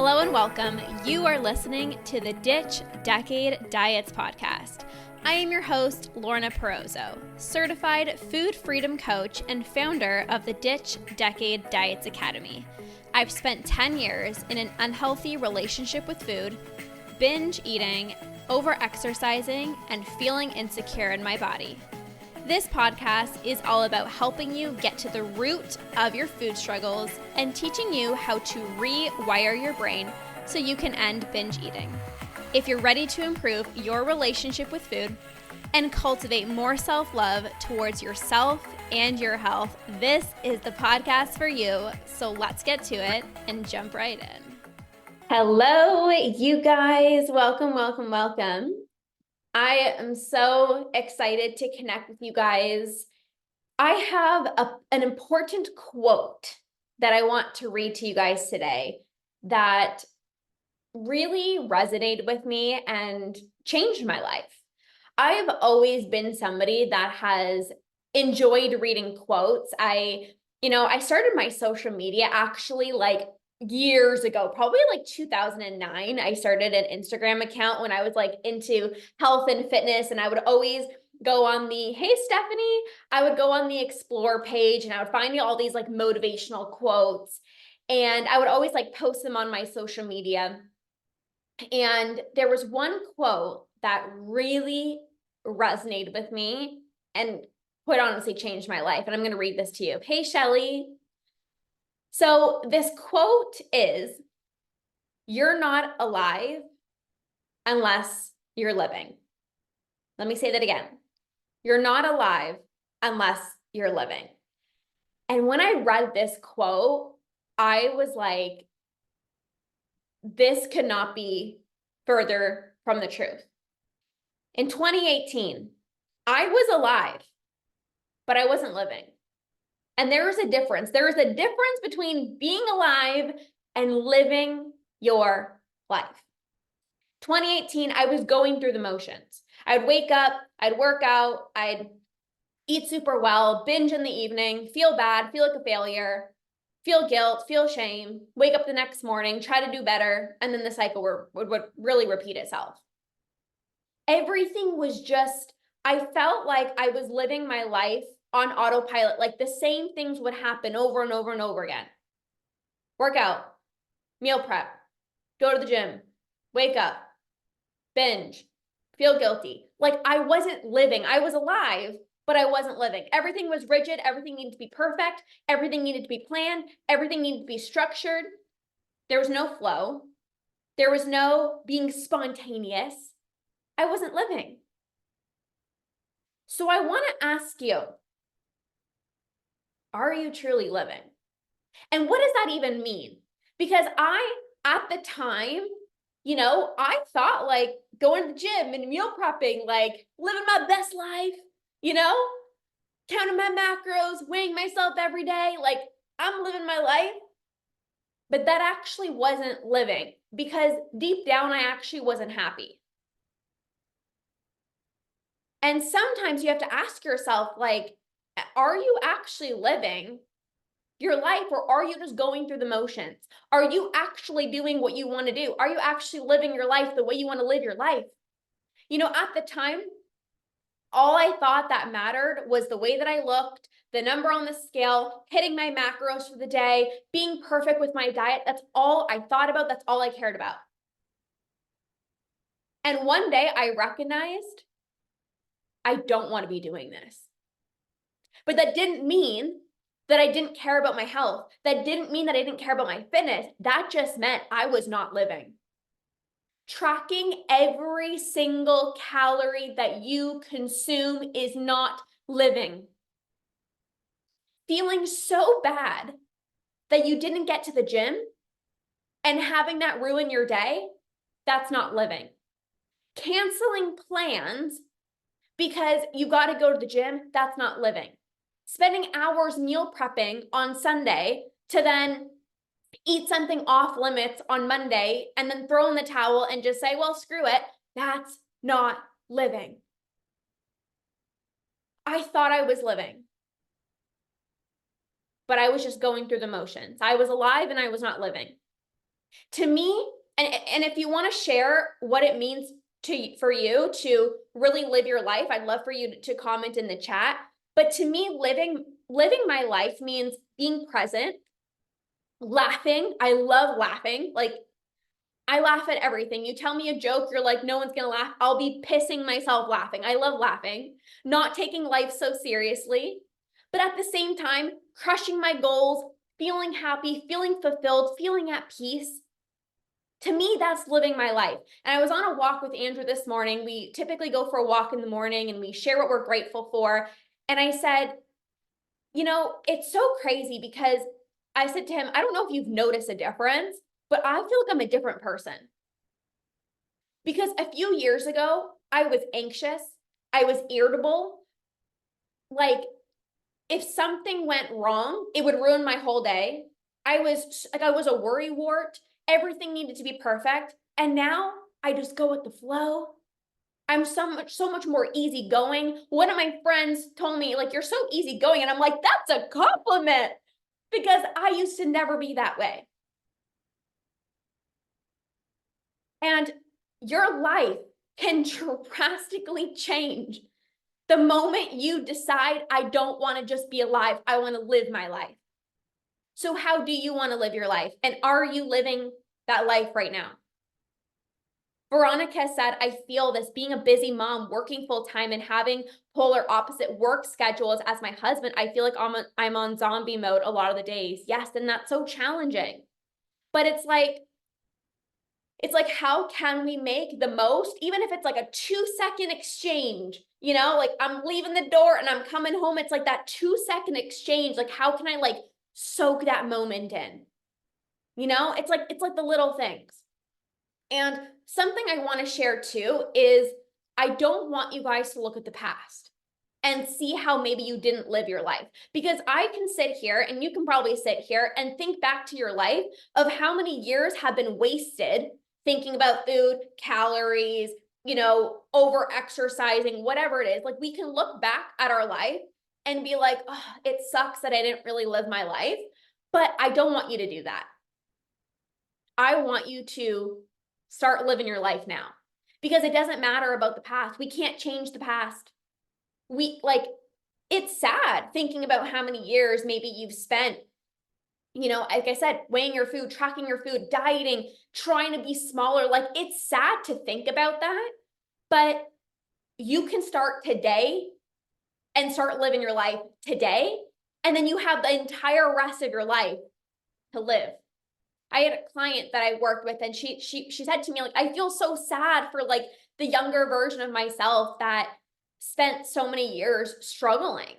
Hello and welcome. You are listening to the Ditch Decade Diets podcast. I am your host, Lorna, certified food freedom coach and founder of the Ditch Decade Diets Academy. I've spent 10 years in an unhealthy relationship with food, binge eating, over-exercising, and feeling insecure in my body. This podcast is all about helping you get to the root of your food struggles and teaching you how to rewire your brain so you can end binge eating. If you're ready to improve your relationship with food and cultivate more self-love towards yourself and your health, this is the podcast for you. So let's get to it and jump right in. Hello, you guys. Welcome, welcome, welcome. I am so excited to connect with you guys. I have an important quote that I want to read to you guys today that really resonated with me and changed my life. I've always been somebody that has enjoyed reading quotes. I started my social media actually years ago, probably 2009. I started an Instagram account when I was into health and fitness, and I would always go on the, hey Stephanie, I would go on the explore page and I would find all these motivational quotes, and I would always post them on my social media. And there was one quote that really resonated with me and quite honestly changed my life. And I'm going to read this to you. Hey, Shelly. So this quote is, you're not alive unless you're living. Let me say that again. You're not alive unless you're living. And when I read this quote, I was like, this could not be further from the truth. In 2018, I was alive, but I wasn't living. And there is a difference. There is a difference between being alive and living your life. 2018, I was going through the motions. I'd wake up, I'd work out, I'd eat super well, binge in the evening, feel bad, feel like a failure, feel guilt, feel shame, wake up the next morning, try to do better, and then the cycle would really repeat itself. Everything was just, I felt like I was living my life on autopilot, the same things would happen over and over and over again. Work out, meal prep, go to the gym, wake up, binge, feel guilty. I wasn't living. I was alive, but I wasn't living. Everything was rigid. Everything needed to be perfect. Everything needed to be planned. Everything needed to be structured. There was no flow. There was no being spontaneous. I wasn't living. So I want to ask you, are you truly living? And what does that even mean? Because at the time, I thought going to the gym and meal prepping, living my best life, counting my macros, weighing myself every day, I'm living my life. But that actually wasn't living, because deep down, I actually wasn't happy. And sometimes you have to ask yourself, are you actually living your life, or are you just going through the motions? Are you actually doing what you want to do? Are you actually living your life the way you want to live your life? At the time, all I thought that mattered was the way that I looked, the number on the scale, hitting my macros for the day, being perfect with my diet. That's all I thought about. That's all I cared about. And one day I recognized I don't want to be doing this. But that didn't mean that I didn't care about my health. That didn't mean that I didn't care about my fitness. That just meant I was not living. Tracking every single calorie that you consume is not living. Feeling so bad that you didn't get to the gym and having that ruin your day, that's not living. Canceling plans because you got to go to the gym, that's not living. Spending hours meal prepping on Sunday to then eat something off limits on Monday and then throw in the towel and just say, well, screw it, that's not living. I thought I was living, but I was just going through the motions. I was alive and I was not living. To me, and if you want to share what it means for you to really live your life, I'd love for you to comment in the chat. But to me, living my life means being present, laughing. I love laughing. Like, I laugh at everything. You tell me a joke, you're like, no one's gonna laugh. I'll be pissing myself laughing. I love laughing, not taking life so seriously, but at the same time, crushing my goals, feeling happy, feeling fulfilled, feeling at peace. To me, that's living my life. And I was on a walk with Andrew this morning. We typically go for a walk in the morning and we share what we're grateful for. And I said, it's so crazy because I said to him, I don't know if you've noticed a difference, but I feel like I'm a different person. Because a few years ago, I was anxious, I was irritable. Like, if something went wrong, it would ruin my whole day. I was a worry wart. Everything needed to be perfect. And now I just go with the flow. I'm so much more easygoing. One of my friends told me, like, you're so easygoing. And I'm like, that's a compliment because I used to never be that way. And your life can drastically change the moment you decide, I don't want to just be alive, I want to live my life. So how do you want to live your life? And are you living that life right now? Veronica said, I feel this being a busy mom, working full time and having polar opposite work schedules as my husband. I feel like I'm on zombie mode a lot of the days. Yes, and that's so challenging. But it's like, how can we make the most, even if it's like a 2-second exchange, like I'm leaving the door and I'm coming home. It's like that 2-second exchange. Like, how can I like soak that moment in? It's like the little things. And something I want to share too is I don't want you guys to look at the past and see how maybe you didn't live your life. Because I can sit here and you can probably sit here and think back to your life of how many years have been wasted thinking about food, calories, over exercising, whatever it is. Like, we can look back at our life and be like, oh, it sucks that I didn't really live my life. But I don't want you to do that. I want you to start living your life now, because it doesn't matter about the past. We can't change the past. It's sad thinking about how many years maybe you've spent, like I said, weighing your food, tracking your food, dieting, trying to be smaller. Like, it's sad to think about that, but you can start today and start living your life today. And then you have the entire rest of your life to live. I had a client that I worked with, and she said to me, like, I feel so sad for like the younger version of myself that spent so many years struggling.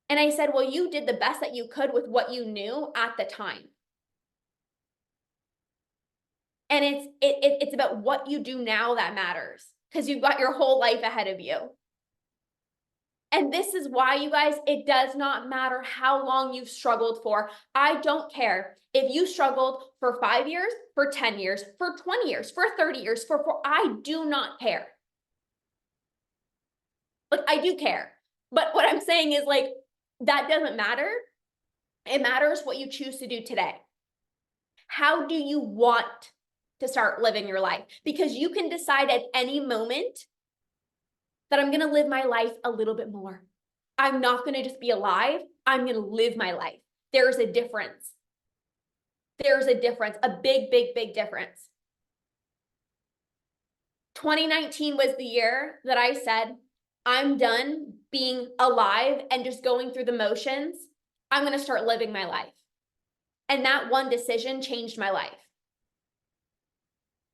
And I said, well, you did the best that you could with what you knew at the time. And it's about what you do now that matters, because you've got your whole life ahead of you. And this is why, you guys, it does not matter how long you've struggled for. I don't care if you struggled for 5 years, for 10 years, for 20 years, for 30 years, I do not care. Like, I do care. But what I'm saying is, like, that doesn't matter. It matters what you choose to do today. How do you want to start living your life? Because you can decide at any moment that I'm going to live my life a little bit more. I'm not going to just be alive. I'm going to live my life. There's a difference. There's a difference, a big, big, big difference. 2019 was the year that I said, I'm done being alive and just going through the motions. I'm going to start living my life. And that one decision changed my life,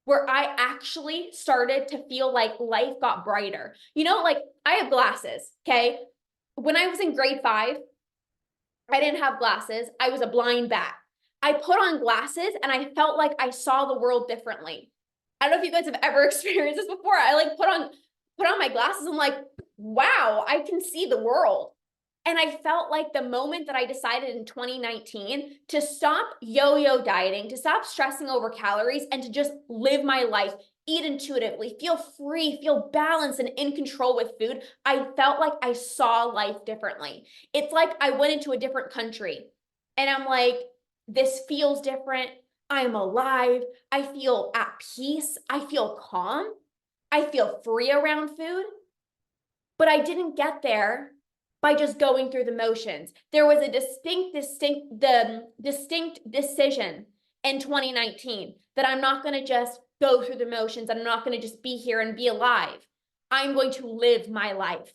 where I actually started to feel like life got brighter. Like, I have glasses, okay? When I was in grade 5, I didn't have glasses. I was a blind bat. I put on glasses and I felt like I saw the world differently. I don't know if you guys have ever experienced this before. I like put on my glasses. I'm like, wow, I can see the world. And I felt like the moment that I decided in 2019 to stop yo-yo dieting, to stop stressing over calories, and to just live my life, eat intuitively, feel free, feel balanced and in control with food, I felt like I saw life differently. It's like I went into a different country and I'm like, this feels different. I'm alive. I feel at peace. I feel calm. I feel free around food. But I didn't get there by just going through the motions. There was a distinct decision in 2019 that I'm not going to just go through the motions. I'm not going to just be here and be alive. I'm going to live my life.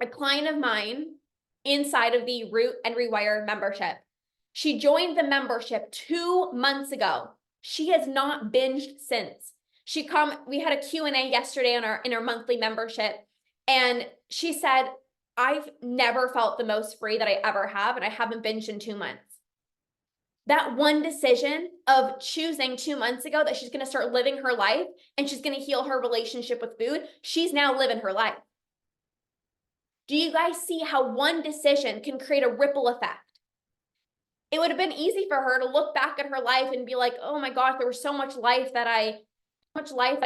A client of mine inside of the Root and Rewire membership, she joined the membership 2 months ago. She has not binged since. We had a Q&A yesterday in our monthly membership, and she said, I've never felt the most free that I ever have, and I haven't binged in 2 months. That one decision of choosing 2 months ago that she's going to start living her life and she's going to heal her relationship with food, she's now living her life. Do you guys see how one decision can create a ripple effect? It would have been easy for her to look back at her life and be like, oh my gosh, there was so much life I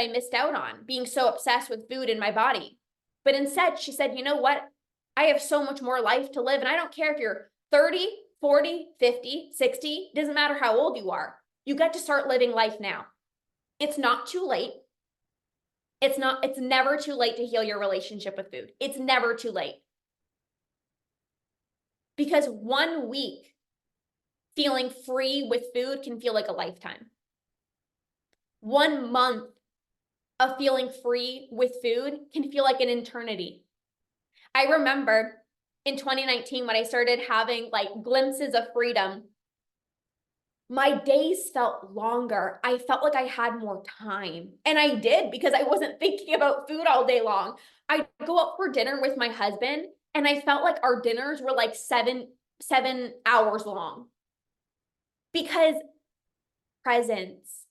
missed out on, being so obsessed with food in my body. But instead, she said, you know what? I have so much more life to live. And I don't care if you're 30, 40, 50, 60, doesn't matter how old you are. You get to start living life now. It's not too late. It's never too late to heal your relationship with food. It's never too late. Because 1 week feeling free with food can feel like a lifetime. 1 month of feeling free with food can feel like an eternity. I remember in 2019 when I started having like glimpses of freedom, my days felt longer. I felt like I had more time. And I did, because I wasn't thinking about food all day long. I'd go out for dinner with my husband, and I felt like our dinners were like seven hours long. Because presence,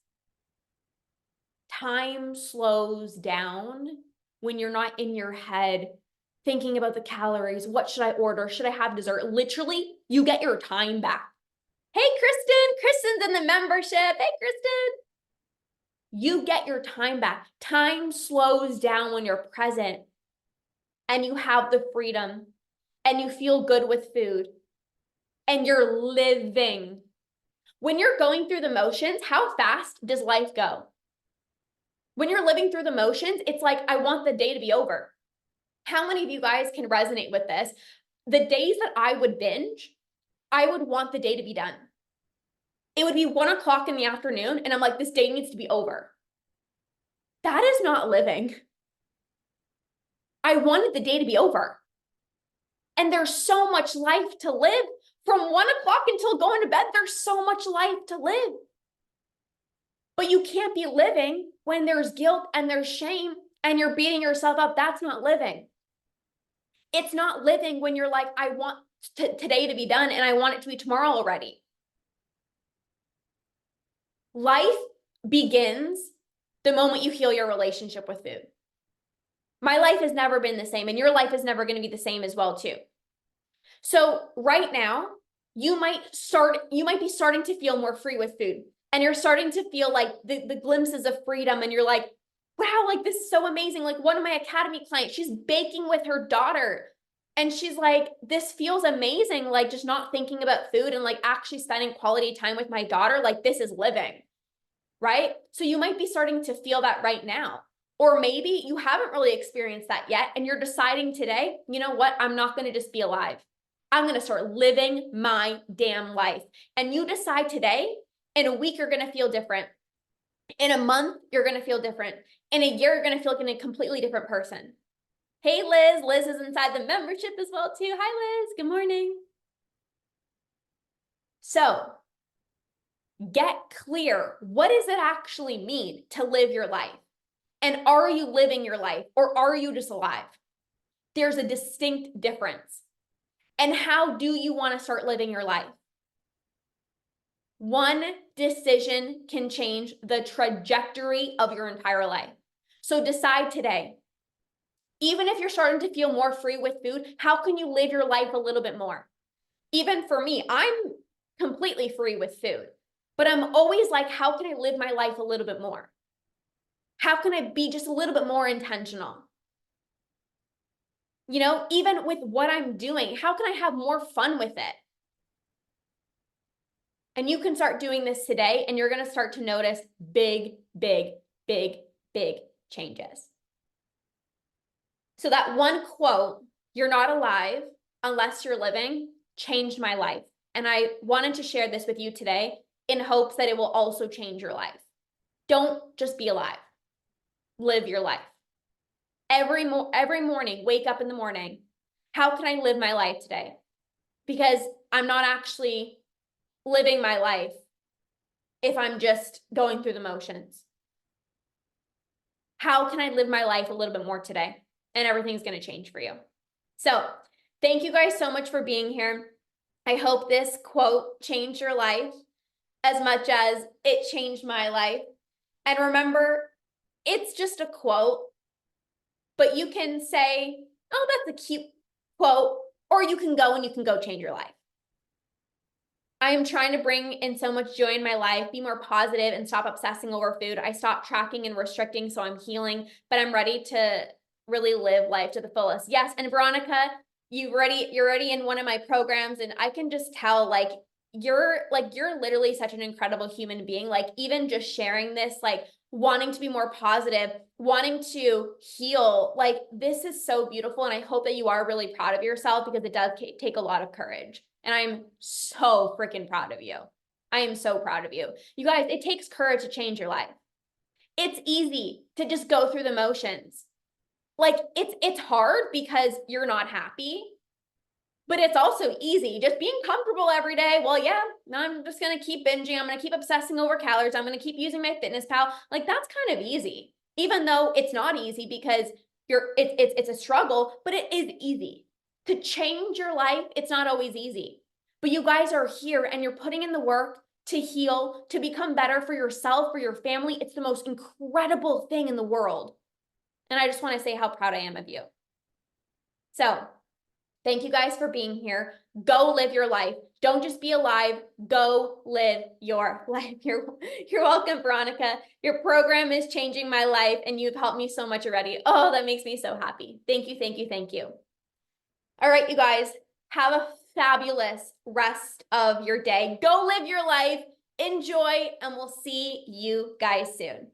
time slows down when you're not in your head thinking about the calories. What should I order? Should I have dessert? Literally, you get your time back. Hey, Kristen. Kristen's in the membership. Hey, Kristen. You get your time back. Time slows down when you're present and you have the freedom and you feel good with food and you're living. When you're going through the motions, how fast does life go? When you're living through the motions, it's like, I want the day to be over. How many of you guys can resonate with this? The days that I would binge, I would want the day to be done. It would be 1 o'clock in the afternoon, and I'm like, this day needs to be over. That is not living. I wanted the day to be over. And there's so much life to live. From 1 o'clock until going to bed, there's so much life to live. But you can't be living when there's guilt and there's shame and you're beating yourself up. That's not living. It's not living when you're like, I want today to be done and I want it to be tomorrow already. Life begins the moment you heal your relationship with food. My life has never been the same, and your life is never going to be the same as well too. So right now, you might be starting to feel more free with food, and you're starting to feel like the glimpses of freedom, and you're like, wow, like this is so amazing. Like one of my academy clients, she's baking with her daughter, and she's like, this feels amazing. Like just not thinking about food and like actually spending quality time with my daughter. Like this is living, right? So you might be starting to feel that right now. Or maybe you haven't really experienced that yet, and you're deciding today, you know what? I'm not going to just be alive. I'm going to start living my damn life. And you decide today, in a week, you're going to feel different. In a month, you're going to feel different. In a year, you're going to feel like a completely different person. Hey, Liz. Liz is inside the membership as well, too. Hi, Liz. Good morning. So get clear. What does it actually mean to live your life? And are you living your life, or are you just alive? There's a distinct difference. And how do you want to start living your life? One decision can change the trajectory of your entire life. So decide today. Even if you're starting to feel more free with food, how can you live your life a little bit more? Even for me, I'm completely free with food, but I'm always like, how can I live my life a little bit more? How can I be just a little bit more intentional? You know, even with what I'm doing, how can I have more fun with it? And you can start doing this today, and you're going to start to notice big, big, big, big changes. So that one quote, "You're not alive unless you're living," changed my life. And I wanted to share this with you today in hopes that it will also change your life. Don't just be alive. Live your life. Every morning, wake up in the morning. How can I live my life today? Because I'm not actually living my life if I'm just going through the motions. How can I live my life a little bit more today? And everything's going to change for you. So thank you guys so much for being here. I hope this quote changed your life as much as it changed my life. And remember, it's just a quote, but you can say, "Oh, that's a cute quote," or you can go change your life. I am trying to bring in so much joy in my life, be more positive, and stop obsessing over food. I stopped tracking and restricting, so I'm healing, but I'm ready to really live life to the fullest. Yes, and Veronica, you're already in one of my programs, and I can just tell you're literally such an incredible human being. Like, even just sharing this, like wanting to be more positive, wanting to heal, like this is so beautiful. And I hope that you are really proud of yourself, because it does take a lot of courage. And I'm so freaking proud of you. I am so proud of you. You guys, it takes courage to change your life. It's easy to just go through the motions. Like, it's hard because you're not happy, but it's also easy just being comfortable every day. Well, yeah, I'm just going to keep binging. I'm going to keep obsessing over calories. I'm going to keep using my fitness pal. Like, that's kind of easy, even though it's not easy, because it's a struggle, but it is easy. To change your life, it's not always easy. But you guys are here and you're putting in the work to heal, to become better for yourself, for your family. It's the most incredible thing in the world. And I just want to say how proud I am of you. So thank you guys for being here. Go live your life. Don't just be alive. Go live your life. You're welcome, Veronica. Your program is changing my life, and you've helped me so much already. Oh, that makes me so happy. Thank you, thank you, thank you. All right, you guys, have a fabulous rest of your day. Go live your life, enjoy, and we'll see you guys soon.